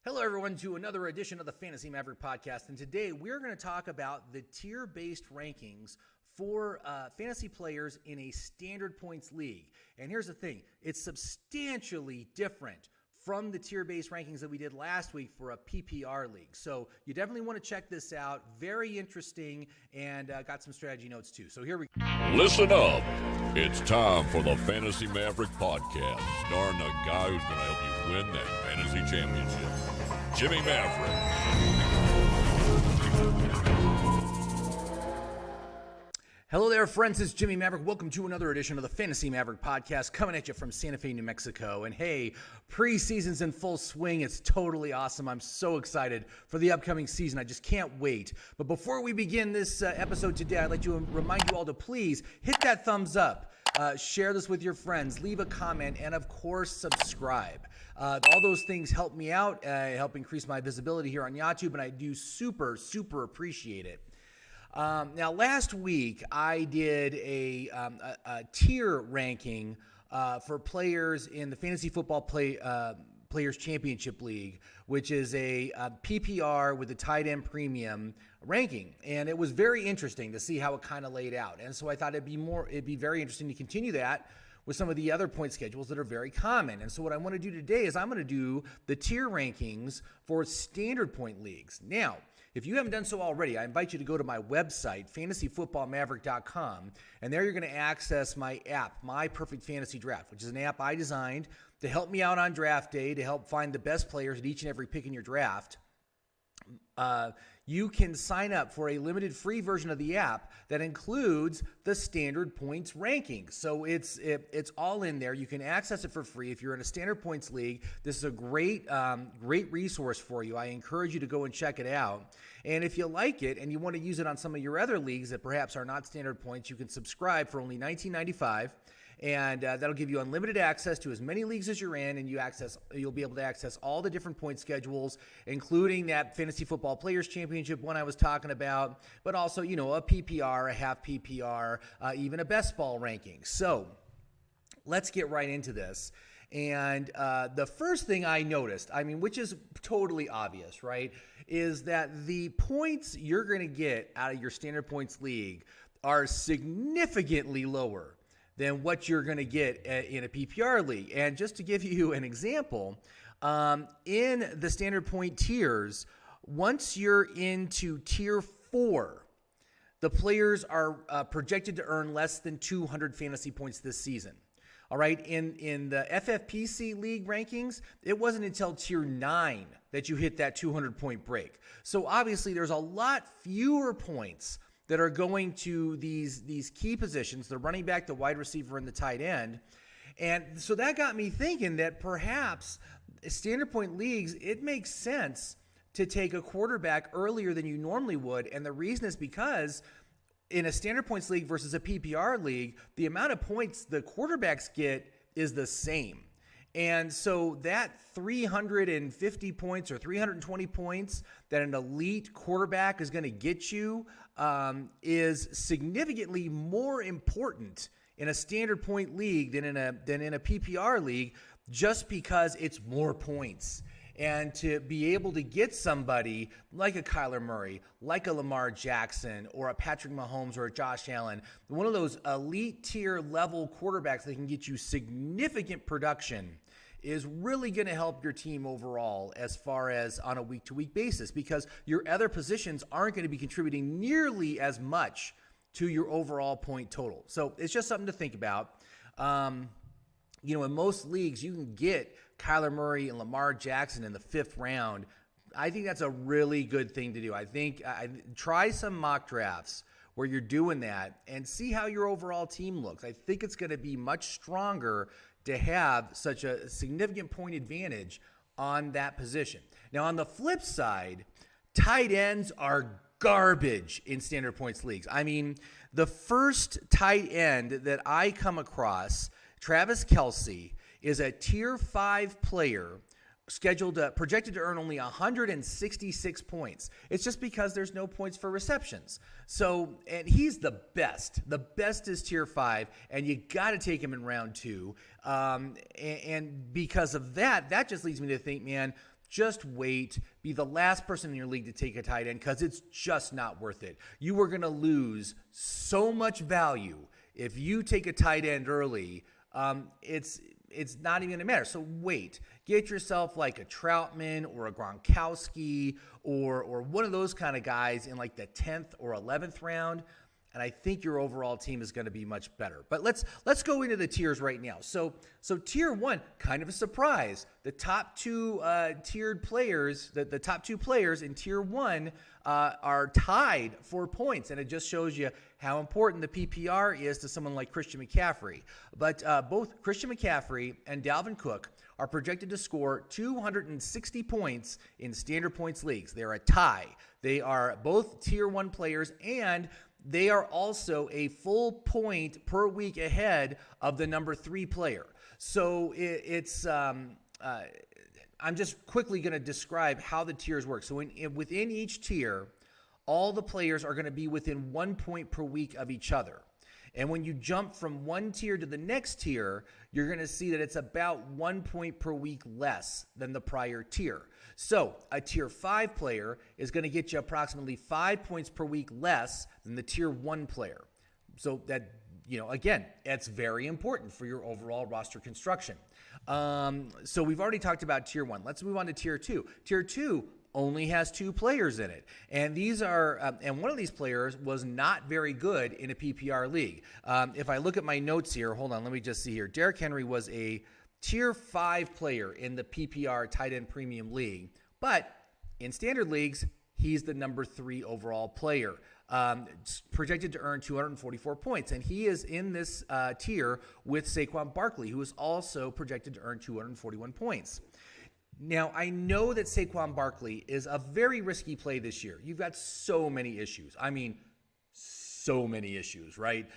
Hello, everyone, to another edition of the Fantasy Maverick podcast. And today we're going to talk about the tier-based rankings for fantasy players in a standard points league. And here's the thing, it's substantially different from the tier-based rankings that we did last week for a PPR league. So you definitely want to check this out. Very interesting, and got some strategy notes too. So here we go. Listen up. It's time for the Fantasy Maverick podcast, starring the guy who's going to help you win that fantasy championship, Jimmy Maverick. Hello there, friends. It's Jimmy Maverick. Welcome to another edition of the Fantasy Maverick podcast, coming at you from Santa Fe, New Mexico. And hey, preseason's in full swing. It's totally awesome. I'm so excited for the upcoming season. I just can't wait. But before we begin this episode today, I'd like to remind you all to please hit that thumbs up. Share this with your friends, leave a comment, and of course, subscribe. All those things help me out, help increase my visibility here on YouTube, and I do super appreciate it. Now, last week, I did a tier ranking for players in the Fantasy Football Players Championship League, which is a PPR with a tight end premium ranking. And it was very interesting to see how it kind of laid out. And so I thought it'd be very interesting to continue that with some of the other point schedules that are very common. And so what I want to do today is I'm going to do the tier rankings for standard point leagues. Now, if you haven't done so already, I invite you to go to my website, fantasyfootballmaverick.com, and there you're going to access my app, My Perfect Fantasy Draft, which is an app I designed to help me out on draft day, to help find the best players at each and every pick in your draft. You can sign up for a limited free version of the app that includes the standard points rankings. So it's all in there. You can access it for free if you're in a standard points league. This is a great resource for you. I encourage you to go and check it out. And if you like it and you want to use it on some of your other leagues that perhaps are not standard points, you can subscribe for only $19.95. And that'll give you unlimited access to as many leagues as you're in, and you'll be able to access all the different point schedules, including that Fantasy Football Players Championship one I was talking about, but also, a PPR, a half PPR, even a best ball ranking. So let's get right into this. And the first thing I noticed, which is totally obvious, right, is that the points you're going to get out of your standard points league are significantly lower than what you're going to get in a PPR league. And just to give you an example, in the standard point tiers, once you're into tier 4, the players are projected to earn less than 200 fantasy points this season. All right, in the FFPC league rankings, it wasn't until tier 9 that you hit that 200-point break. So obviously, there's a lot fewer points that are going to these key positions, the running back, the wide receiver, and the tight end. And so that got me thinking that perhaps standard point leagues, it makes sense to take a quarterback earlier than you normally would. And the reason is because in a standard points league versus a PPR league, the amount of points the quarterbacks get is the same. And so that 350 points or 320 points that an elite quarterback is going to get you is significantly more important in a standard point league than in a PPR league, just because it's more points. And to be able to get somebody like a Kyler Murray, like a Lamar Jackson, or a Patrick Mahomes or a Josh Allen, one of those elite tier level quarterbacks that can get you significant production, is really going to help your team overall as far as on a week-to-week basis, because your other positions aren't going to be contributing nearly as much to your overall point total. So it's just something to think about. In most leagues, you can get Kyler Murray and Lamar Jackson in the 5th round. I think that's a really good thing to do. I think try some mock drafts where you're doing that and see how your overall team looks. I think it's going to be much stronger to have such a significant point advantage on that position. Now, on the flip side, tight ends are garbage in standard points leagues. The first tight end that I come across, Travis Kelce, is a tier 5 player projected to earn only 166 points. It's just because there's no points for receptions. So, and he's the best. The best is tier 5, and you got to take him in round 2. And because of that, that just leads me to think, man, just wait. Be the last person in your league to take a tight end because it's just not worth it. You are going to lose so much value if you take a tight end early. It's not even going to matter. So wait. Get yourself like a Troutman or a Gronkowski or one of those kind of guys in like the 10th or 11th round. And I think your overall team is going to be much better. But let's go into the tiers right now. So tier 1, kind of a surprise. The top two tiered players, the top 2 players in tier 1 are tied for points. And it just shows you how important the PPR is to someone like Christian McCaffrey. But both Christian McCaffrey and Dalvin Cook are projected to score 260 points in standard points leagues. They're a tie. They are both tier 1 players, and they are also a full point per week ahead of the number 3 player. So I'm just quickly going to describe how the tiers work. So within each tier, all the players are going to be within 1 point per week of each other. And when you jump from one tier to the next tier, you're going to see that it's about 1 point per week less than the prior tier. So a tier 5 player is going to get you approximately 5 points per week less than the tier 1 player. So that, again, that's very important for your overall roster construction. So we've already talked about tier 1. Let's move on to tier 2. Tier 2 only has 2 players in it. And these are, and one of these players was not very good in a PPR league. If I look at my notes here, hold on, let me just see here. Derrick Henry was a tier 5 player in the PPR tight end premium league, but in standard leagues, he's the number 3 overall player. Projected to earn 244 points. And he is in this tier with Saquon Barkley, who is also projected to earn 241 points. Now, I know that Saquon Barkley is a very risky play this year. You've got so many issues. I mean, so many issues, right?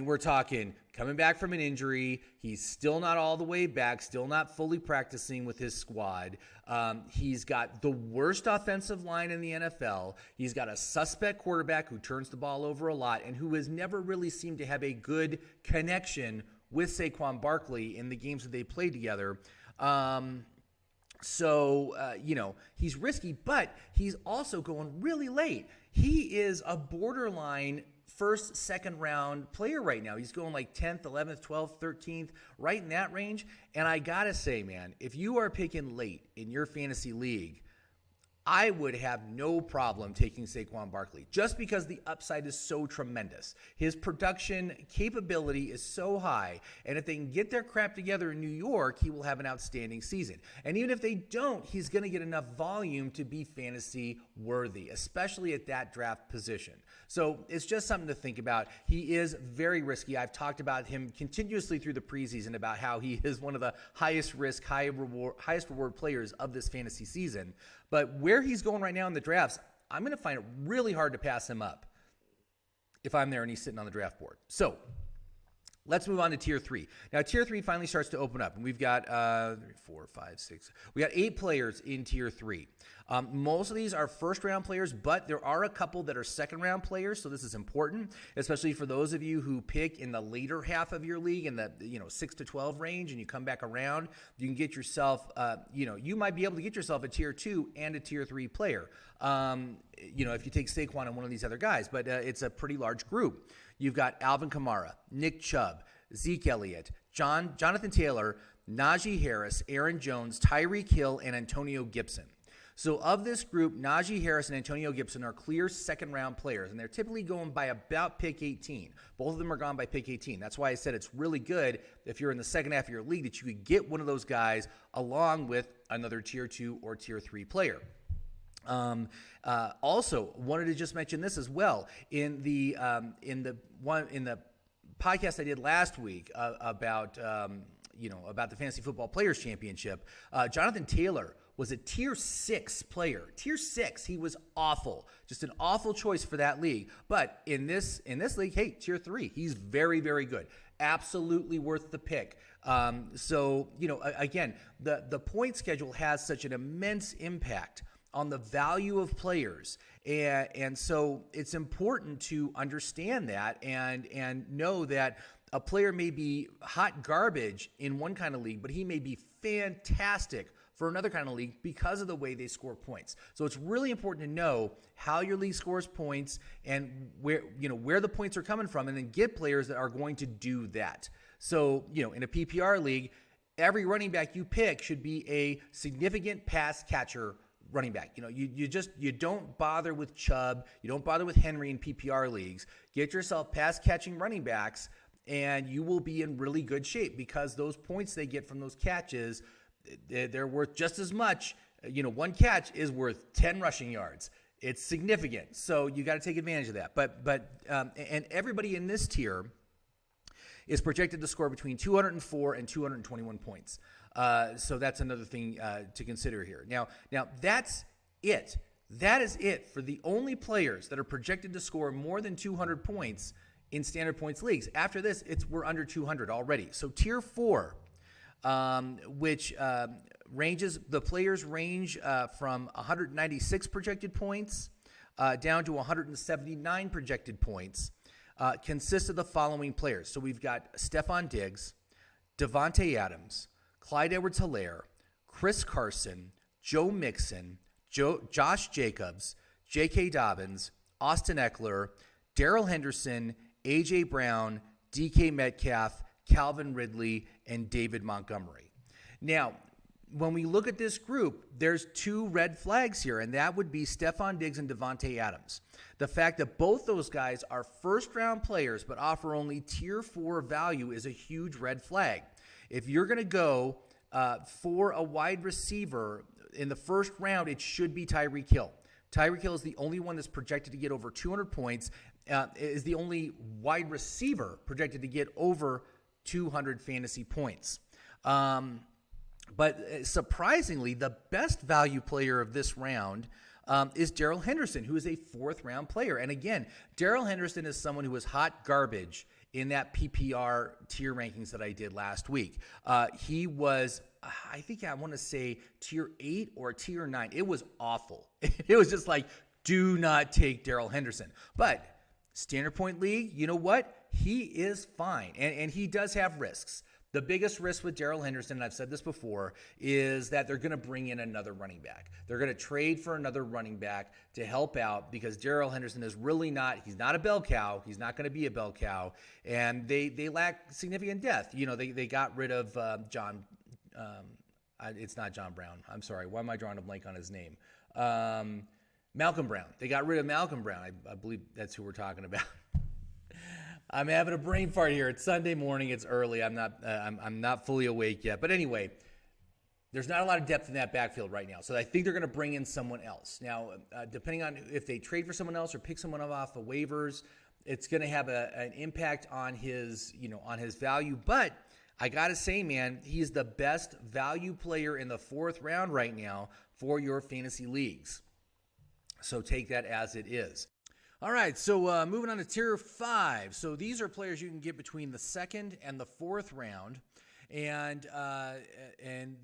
We're talking coming back from an injury. He's still not all the way back, still not fully practicing with his squad. He's got the worst offensive line in the NFL. He's got a suspect quarterback who turns the ball over a lot and who has never really seemed to have a good connection with Saquon Barkley in the games that they played together. He's risky, but he's also going really late. He is a borderline first, second round player right now. He's going like 10th, 11th, 12th, 13th, right in that range. And I got to say, man, if you are picking late in your fantasy league, I would have no problem taking Saquon Barkley just because the upside is so tremendous. His production capability is so high, and if they can get their crap together in New York, he will have an outstanding season. And even if they don't, he's going to get enough volume to be fantasy worthy, especially at that draft position. So it's just something to think about. He is very risky. I've talked about him continuously through the preseason about how he is one of the highest risk, highest reward players of this fantasy season. But where he's going right now in the drafts, I'm going to find it really hard to pass him up if I'm there and he's sitting on the draft board. So let's move on to tier 3. Now, tier 3 finally starts to open up, and we've got 4, 5, 6. We got 8 players in tier 3. Most of these are first-round players, but there are a couple that are second-round players, so this is important, especially for those of you who pick in the later half of your league, in the 6 to 12 range, and you come back around. You can get yourself, you might be able to get yourself a tier 2 and a tier 3 player, if you take Saquon and one of these other guys, but it's a pretty large group. You've got Alvin Kamara, Nick Chubb, Zeke Elliott, Jonathan Taylor, Najee Harris, Aaron Jones, Tyreek Hill, and Antonio Gibson. So of this group, Najee Harris and Antonio Gibson are clear second-round players, and they're typically going by about pick 18. Both of them are gone by pick 18. That's why I said it's really good if you're in the second half of your league that you could get one of those guys along with another tier 2 or tier 3 player. Also wanted to just mention this as well in the podcast I did last week about the Fantasy Football Players Championship. Jonathan Taylor was a tier 6 player. Tier 6, he was awful. Just an awful choice for that league. But in this league, hey, tier 3, he's very, very good. Absolutely worth the pick. Again, the point schedule has such an immense impact on the value of players. And so it's important to understand that and know that a player may be hot garbage in one kind of league, but he may be fantastic for another kind of league because of the way they score points. So it's really important to know how your league scores points and where the points are coming from, and then get players that are going to do that. So, in a PPR league, every running back you pick should be a significant pass catcher running back. You don't bother with Chubb, you don't bother with Henry in PPR leagues. Get yourself pass catching running backs, and you will be in really good shape, because those points they get from those catches, they're worth just as much. One catch is worth 10 rushing yards. It's significant. So you got to take advantage of that. And everybody in this tier is projected to score between 204 and 221 points. So that's another thing to consider here. Now that's it. That is it for the only players that are projected to score more than 200 points in standard points leagues. After this, we're under 200 already. So tier 4, which the players range from 196 projected points down to 179 projected points, consists of the following players. So we've got Stephon Diggs, Devontae Adams, Clyde Edwards-Helaire, Chris Carson, Joe Mixon, Josh Jacobs, J.K. Dobbins, Austin Eckler, Darrell Henderson, A.J. Brown, D.K. Metcalf, Calvin Ridley, and David Montgomery. Now, when we look at this group, there's 2 red flags here, and that would be Stephon Diggs and Devontae Adams. The fact that both those guys are first-round players but offer only tier 4 value is a huge red flag. If you're going to go for a wide receiver in the first round, it should be Tyreek Hill. Tyreek Hill is the only one that's projected to get over 200 points, is the only wide receiver projected to get over 200 fantasy points. But surprisingly, the best value player of this round is Darrell Henderson, who is a 4th-round player. And again, Darrell Henderson is someone who was hot garbage in that PPR tier rankings that I did last week. He was, I want to say tier 8 or tier 9. It was awful. It was just like, do not take Darrell Henderson. But standard point league, you know what? He is fine. And he does have risks. The biggest risk with Darrell Henderson, and I've said this before, is that they're going to bring in another running back. They're going to trade for another running back to help out, because Darrell Henderson is really he's not a bell cow. He's not going to be a bell cow. And they lack significant depth. They got rid of John. It's not John Brown. I'm sorry. Why am I drawing a blank on his name? Malcolm Brown. They got rid of Malcolm Brown. I believe that's who we're talking about. I'm having a brain fart here. It's Sunday morning. It's early. I'm not fully awake yet. But anyway, there's not a lot of depth in that backfield right now. So I think they're going to bring in someone else. Now, depending on if they trade for someone else or pick someone up off the waivers, it's going to have an impact on his value. But I got to say, man, he's the best value player in the 4th round right now for your fantasy leagues. So take that as it is. All right, so moving on to tier 5. So these are players you can get between the 2nd and the 4th round, and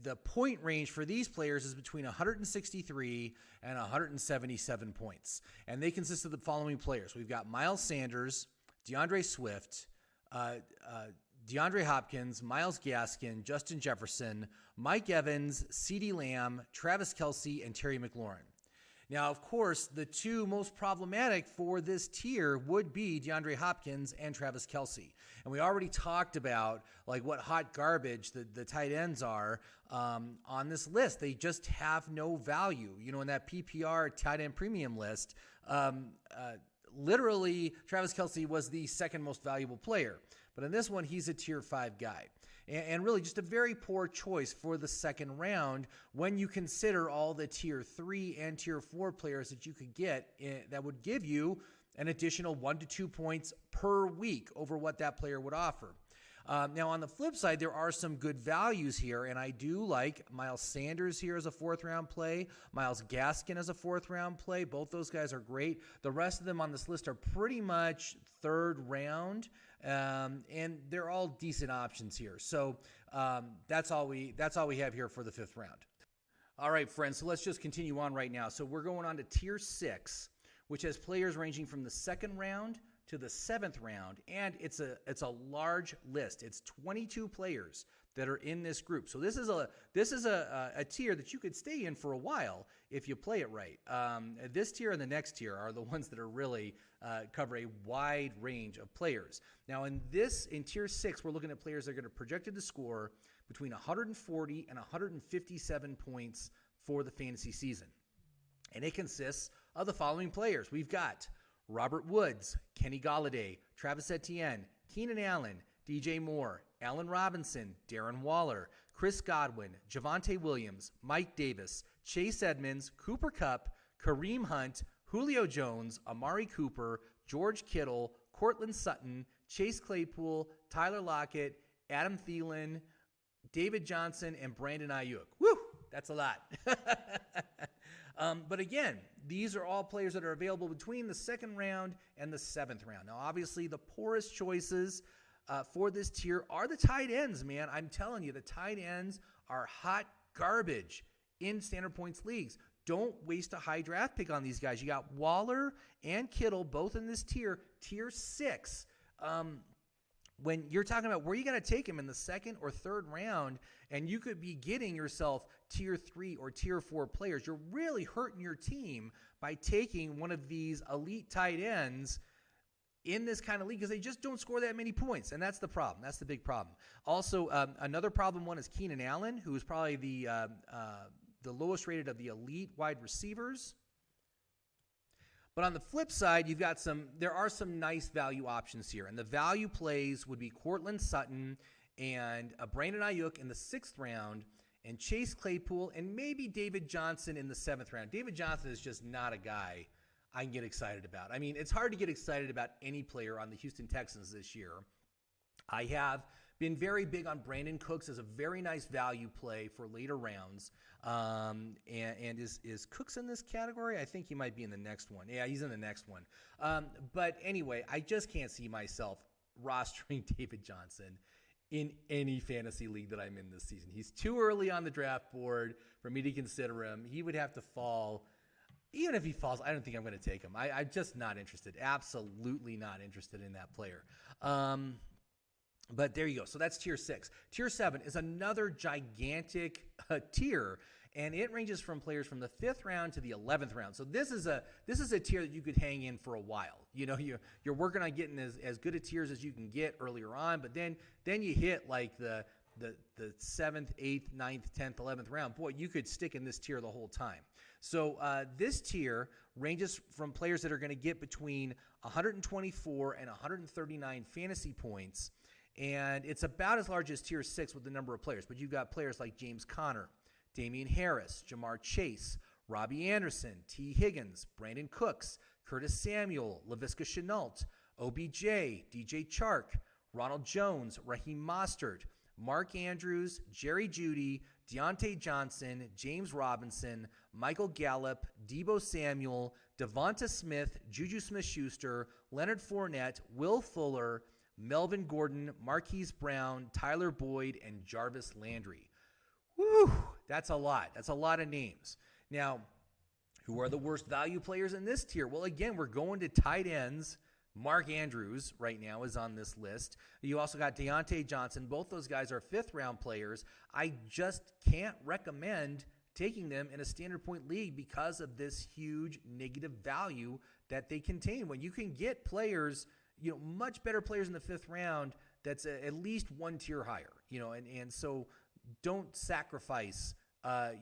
the point range for these players is between 163 and 177 points, and they consist of the following players. We've got Miles Sanders, DeAndre Swift, DeAndre Hopkins, Myles Gaskin, Justin Jefferson, Mike Evans, CeeDee Lamb, Travis Kelce, and Terry McLaurin. Now, of course, the 2 most problematic for this tier would be DeAndre Hopkins and Travis Kelce. And we already talked about what hot garbage the tight ends are on this list. They just have no value. In that PPR tight end premium list, literally Travis Kelce was the 2nd most valuable player. But in this one, he's a tier 5 guy. And really just a very poor choice for the 2nd round when you consider all the tier 3 and tier 4 players that you could get that would give you an additional 1 to 2 points per week over what that player would offer. Now, on the flip side, there are some good values here, and I do like Miles Sanders here as a 4th-round play, Myles Gaskin as a 4th-round play. Both those guys are great. The rest of them on this list are pretty much 3rd round. And they're all decent options here. So that's all we have here for the 5th round. All right, friends, so let's just continue on right now. So we're going on to tier 6, which has players ranging from the 2nd round to the 7th round, and it's a large list. It's 22 players that are in this group. So this is a tier that you could stay in for a while if you play it right. This tier and the next tier are the ones that are really cover a wide range of players. Now in tier 6, we're looking at players that are going to projected to score between 140 and 157 points for the fantasy season. And it consists of the following players. We've got Robert Woods, Kenny Golladay, Travis Etienne, Keenan Allen, DJ Moore, Allen Robinson, Darren Waller, Chris Godwin, Javonte Williams, Mike Davis, Chase Edmonds, Cooper Kupp, Kareem Hunt, Julio Jones, Amari Cooper, George Kittle, Courtland Sutton, Chase Claypool, Tyler Lockett, Adam Thielen, David Johnson, and Brandon Ayuk. Woo! That's a lot. But again, these are all players that are available between the 2nd round and the 7th round. Now, obviously, the poorest choices for this tier are the tight ends, man. I'm telling you, the tight ends are hot garbage in standard points leagues. Don't waste a high draft pick on these guys. You got Waller and Kittle both in this tier 6. When you're talking about where you got to take him in the 2nd or 3rd round, and you could be getting yourself tier 3 or tier 4 players, you're really hurting your team by taking one of these elite tight ends in this kind of league because they just don't score that many points, and that's the problem. That's the big problem. Also, another problem one is Keenan Allen, who is probably the lowest rated of the elite wide receivers. But on the flip side, there are some nice value options here. And the value plays would be Courtland Sutton and Brandon Ayuk in the 6th round, and Chase Claypool, and maybe David Johnson in the 7th round. David Johnson is just not a guy I can get excited about. I mean, it's hard to get excited about any player on the Houston Texans this year. I have been very big on Brandon Cooks as a very nice value play for later rounds. And is Cooks in this category? I think he might be in the next one. Yeah, he's in the next one. But anyway, I just can't see myself rostering David Johnson in any fantasy league that I'm in this season. He's too early on the draft board for me to consider him. He would have to fall. Even if he falls, I don't think I'm going to take him. I'm just not interested. Absolutely not interested in that player. But there you go. So that's tier 6. Tier 7 is another gigantic tier, and it ranges from players from the 5th round to the 11th round. So this is a tier that you could hang in for a while. You know, you're working on getting as good a tiers as you can get earlier on, but then you hit like the 7th, 8th, 9th, 10th, 11th round. Boy, you could stick in this tier the whole time. So this tier ranges from players that are going to get between 124 and 139 fantasy points. And it's about as large as tier 6 with the number of players. But you've got players like James Conner, Damian Harris, Jamar Chase, Robbie Anderson, T. Higgins, Brandon Cooks, Curtis Samuel, Laviska Shenault, OBJ, DJ Chark, Ronald Jones, Raheem Mostert, Mark Andrews, Jerry Jeudy, Deontay Johnson, James Robinson, Michael Gallup, Deebo Samuel, Devonta Smith, Juju Smith-Schuster, Leonard Fournette, Will Fuller, Melvin Gordon, Marquise Brown, Tyler Boyd, and Jarvis Landry. Whew, that's a lot. That's a lot of names. Now, who are the worst value players in this tier? Well, again, we're going to tight ends. Mark Andrews right now is on this list. You also got Deontay Johnson. Both those guys are 5th round players. I just can't recommend taking them in a standard point league because of this huge negative value that they contain. When you can get players, much better players in the 5th round, that's at least one tier higher, and so don't sacrifice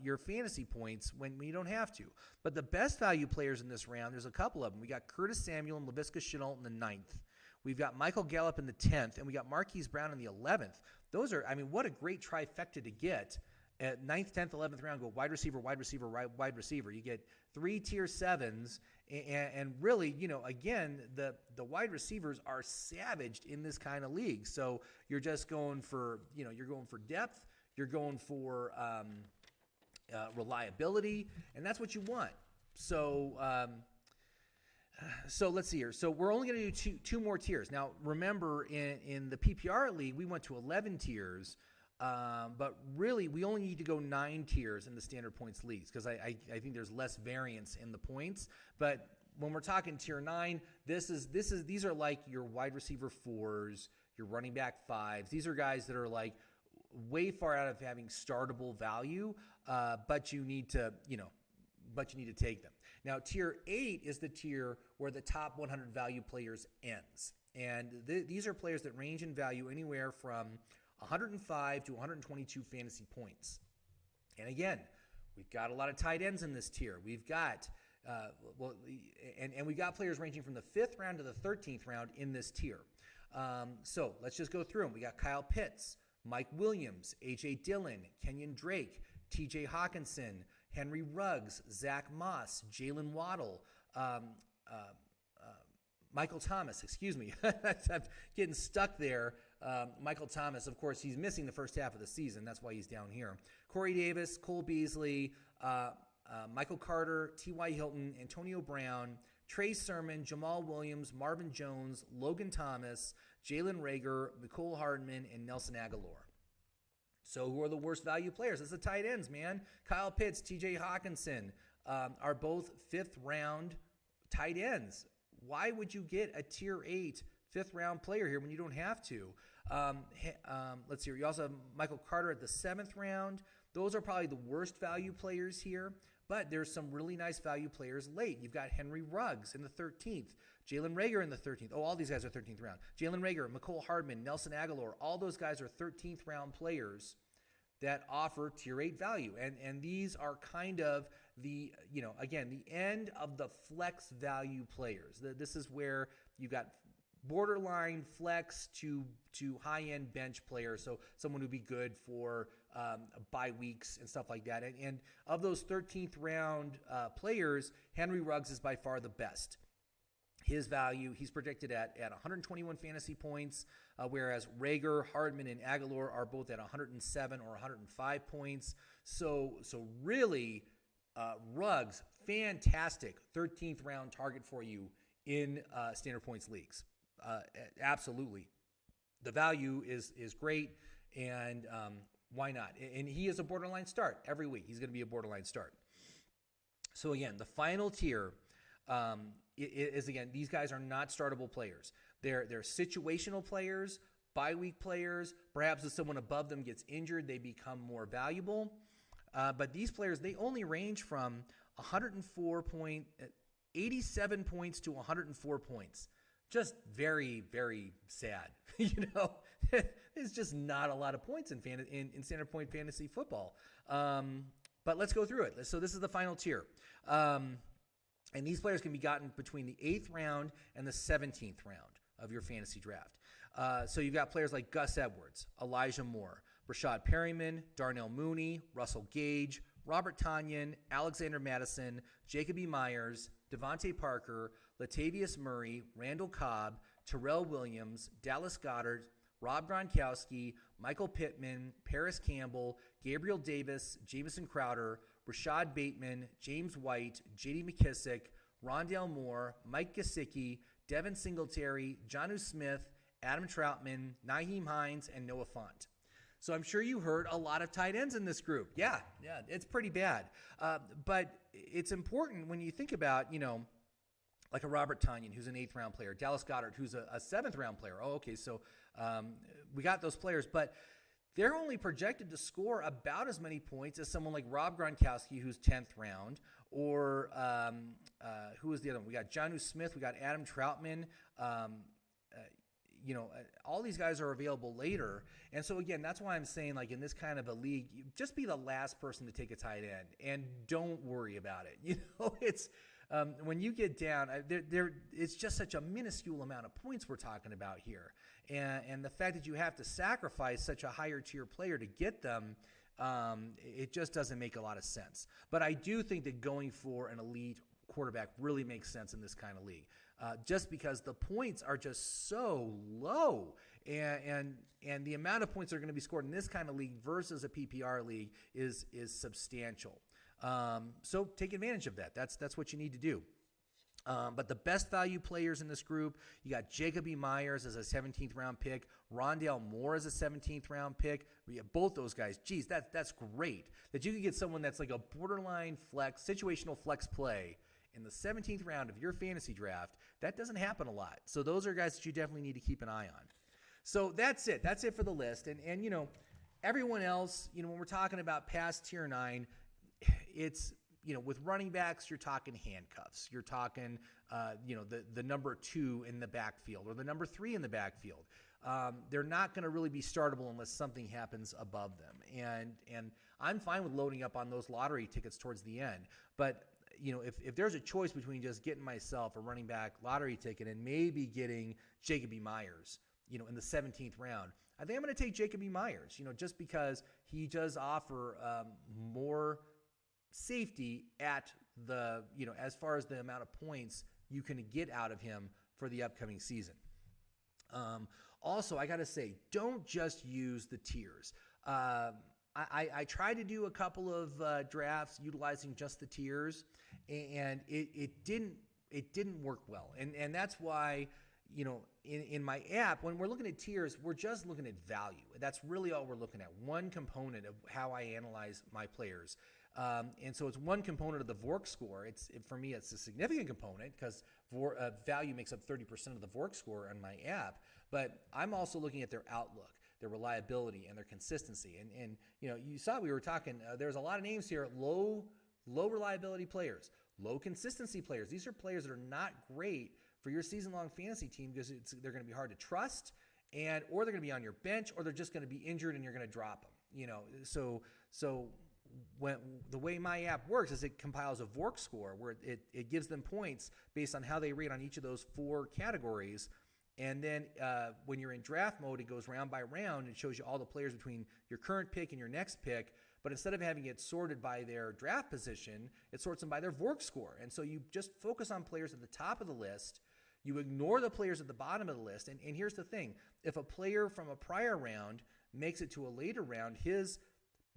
your fantasy points when you don't have to. But the best value players in this round, there's a couple of them. We got Curtis Samuel and Laviska Shenault in the 9th. We've got Michael Gallup in the 10th, and we got Marquise Brown in the 11th. Those are, what a great trifecta to get at 9th, 10th, 11th round. Go wide receiver, wide receiver, wide receiver. You get 3 tier 7s, and really, again, the wide receivers are savaged in this kind of league. So you're just going for, you're going for depth, you're going for reliability, and that's what you want. So let's see here. So we're only going to do two more tiers. Now, remember, in the PPR league, we went to 11 tiers, but really we only need to go 9 tiers in the standard points leagues because I think there's less variance in the points. But when we're talking tier 9, these are like your wide receiver 4s, your running back 5s. These are guys that are like way far out of having startable value, but you need to, take them. Now, tier 8 is the tier where the top 100 value players ends. And these are players that range in value anywhere from 105 to 122 fantasy points. And again, we've got a lot of tight ends in this tier. We've got, and we got players ranging from the 5th round to the 13th round in this tier. So let's just go through them. We got Kyle Pitts, Mike Williams, A.J. Dillon, Kenyon Drake, T.J. Hawkinson, Henry Ruggs, Zach Moss, Jalen Waddle, Michael Thomas, excuse me. I'm getting stuck there. Michael Thomas, of course, he's missing the first half of the season. That's why he's down here. Corey Davis, Cole Beasley, Michael Carter, T.Y. Hilton, Antonio Brown, Trey Sermon, Jamal Williams, Marvin Jones, Logan Thomas, Jalen Reagor, Mecole Hardman, and Nelson Aguilar. So who are the worst value players? It's the tight ends, man. Kyle Pitts, T.J. Hawkinson are both 5th round tight ends. Why would you get a tier 8 5th round player here when you don't have to? Let's see here. You also have Michael Carter at the 7th round. Those are probably the worst value players here, but there's some really nice value players late. You've got Henry Ruggs in the 13th, Jalen Reagor in the 13th. Oh, all these guys are 13th round. Jalen Reagor, Mecole Hardman, Nelson Aguilar, all those guys are 13th round players that offer tier 8 value. And these are kind of the, again, the end of the flex value players. This is where you got borderline flex to high-end bench players, so someone who'd be good for bye weeks and stuff like that. And of those 13th round players, Henry Ruggs is by far the best. His value, he's predicted at 121 fantasy points, whereas Reagor, Hardman, and Aguilar are both at 107 or 105 points. So really, Ruggs, fantastic 13th round target for you in standard points leagues. Absolutely. The value is great, and why not? And he is a borderline start every week. He's going to be a borderline start. So again, the final tier is, again, these guys are not startable players. They're situational players, bye week players. Perhaps if someone above them gets injured, they become more valuable. But these players, they only range from 87 points to 104 points. Just very, very sad. There's just not a lot of points in standard point fantasy football. But let's go through it. So this is the final tier. And these players can be gotten between the 8th round and the 17th round of your fantasy draft. So you've got players like Gus Edwards, Elijah Moore, Rashad Perryman, Darnell Mooney, Russell Gage, Robert Tonyan, Alexander Madison, Jacob E. Myers, Devontae Parker, Latavius Murray, Randall Cobb, Terrell Williams, Dallas Goedert, Rob Gronkowski, Michael Pittman, Paris Campbell, Gabriel Davis, Jamison Crowder, Rashad Bateman, James White, J.D. McKissick, Rondale Moore, Mike Gesicki, Devin Singletary, Jonnu Smith, Adam Troutman, Nyheim Hines, and Noah Fant. So I'm sure you heard a lot of tight ends in this group. Yeah, it's pretty bad. But it's important when you think about, like a Robert Tonyan, who's an 8th round player, Dallas Goedert, who's a 7th round player. Oh, okay, so we got those players, but they're only projected to score about as many points as someone like Rob Gronkowski, who's 10th round, or who is the other one? We got Jonnu Smith, we got Adam Troutman. All these guys are available later. And so, again, that's why I'm saying, like, in this kind of a league, just be the last person to take a tight end and don't worry about it. It's when you get down, it's just such a minuscule amount of points we're talking about here. And the fact that you have to sacrifice such a higher tier player to get them, it just doesn't make a lot of sense. But I do think that going for an elite quarterback really makes sense in this kind of league. Just because the points are just so low, and the amount of points that are going to be scored in this kind of league versus a PPR league is substantial. So take advantage of that. That's what you need to do. But the best value players in this group, you got Jacob E. Myers as a 17th round pick, Rondale Moore as a 17th round pick. We have both those guys. Geez, that's great that you can get someone that's like a borderline flex, situational flex play in the 17th round of your fantasy draft. That doesn't happen a lot. So those are guys that you definitely need to keep an eye on. So that's it. That's it for the list. And Everyone else, when we're talking about past tier 9, it's, with running backs, you're talking handcuffs. You're talking, the number 2 in the backfield or the number 3 in the backfield. They're not going to really be startable unless something happens above them. And I'm fine with loading up on those lottery tickets towards the end. But, if there's a choice between just getting myself a running back lottery ticket and maybe getting Jacoby Myers, in the 17th round, I think I'm going to take Jacoby Myers, just because he does offer more safety at the, as far as the amount of points you can get out of him for the upcoming season. Also, I got to say, don't just use the tiers. I tried to do a couple of drafts utilizing just the tiers, and it didn't work well. And that's why, in my app, when we're looking at tiers, we're just looking at value. That's really all we're looking at, one component of how I analyze my players. And so it's one component of the VORC score. For me, it's a significant component because value makes up 30% of the VORC score on my app. But I'm also looking at their outlook, their reliability, and their consistency. And you saw we were talking, there's a lot of names here, low reliability players, low consistency players. These are players that are not great for your season-long fantasy team because they're going to be hard to trust, or they're going to be on your bench, or they're just going to be injured and you're going to drop them. So when the way my app works is it compiles a VORC score where it gives them points based on how they rate on each of those 4 categories. And then when you're in draft mode, it goes round by round and shows you all the players between your current pick and your next pick. But instead of having it sorted by their draft position, it sorts them by their VORC score. And so you just focus on players at the top of the list. You ignore the players at the bottom of the list. And here's the thing. If a player from a prior round makes it to a later round,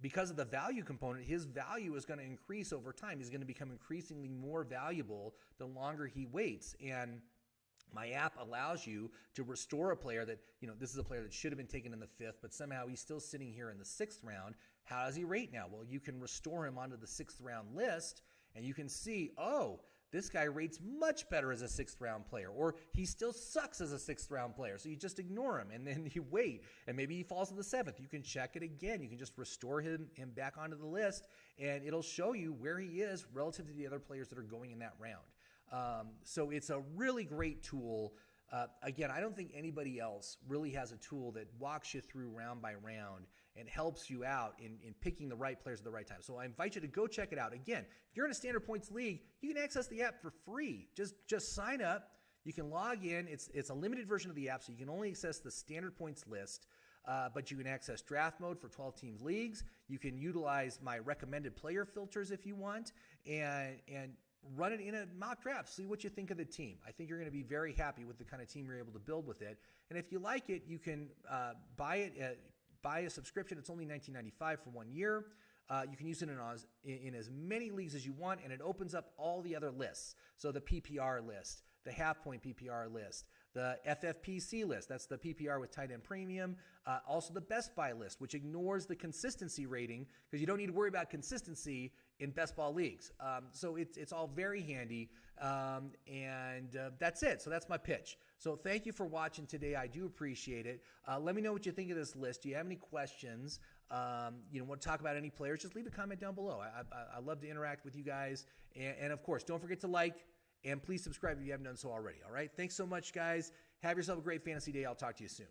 because of the value component, his value is going to increase over time. He's going to become increasingly more valuable the longer he waits. And my app allows you to restore a player that, this is a player that should have been taken in the 5th, but somehow he's still sitting here in the 6th round. How does he rate now? Well, you can restore him onto the 6th round list, and you can see, this guy rates much better as a 6th round player, or he still sucks as a 6th round player. So you just ignore him and then you wait, and maybe he falls to the 7th. You can check it again. You can just restore him back onto the list, and it'll show you where he is relative to the other players that are going in that round. So it's a really great tool. Again, I don't think anybody else really has a tool that walks you through round by round and helps you out in picking the right players at the right time. So I invite you to go check it out. Again, if you're in a standard points league, you can access the app for free. Just sign up. You can log in. It's a limited version of the app, so you can only access the standard points list. But you can access draft mode for 12 teams leagues. You can utilize my recommended player filters if you want, and run it in a mock draft. See what you think of the team. I think you're going to be very happy with the kind of team you're able to build with it. And if you like it, you can buy a subscription. It's only $19.95 for 1 year. You can use it in as many leagues as you want, and it opens up all the other lists. So the PPR list, the half-point PPR list, the FFPC list, that's the PPR with tight end premium, also the Best Buy list, which ignores the consistency rating because you don't need to worry about consistency in best ball leagues. So it's all very handy, and that's it. So that's my pitch. So thank you for watching today. I do appreciate it. Let me know what you think of this list. Do you have any questions? Want to talk about any players? Just leave a comment down below. I love to interact with you guys. And of course, don't forget to like and please subscribe if you haven't done so already. All right. Thanks so much, guys. Have yourself a great fantasy day. I'll talk to you soon.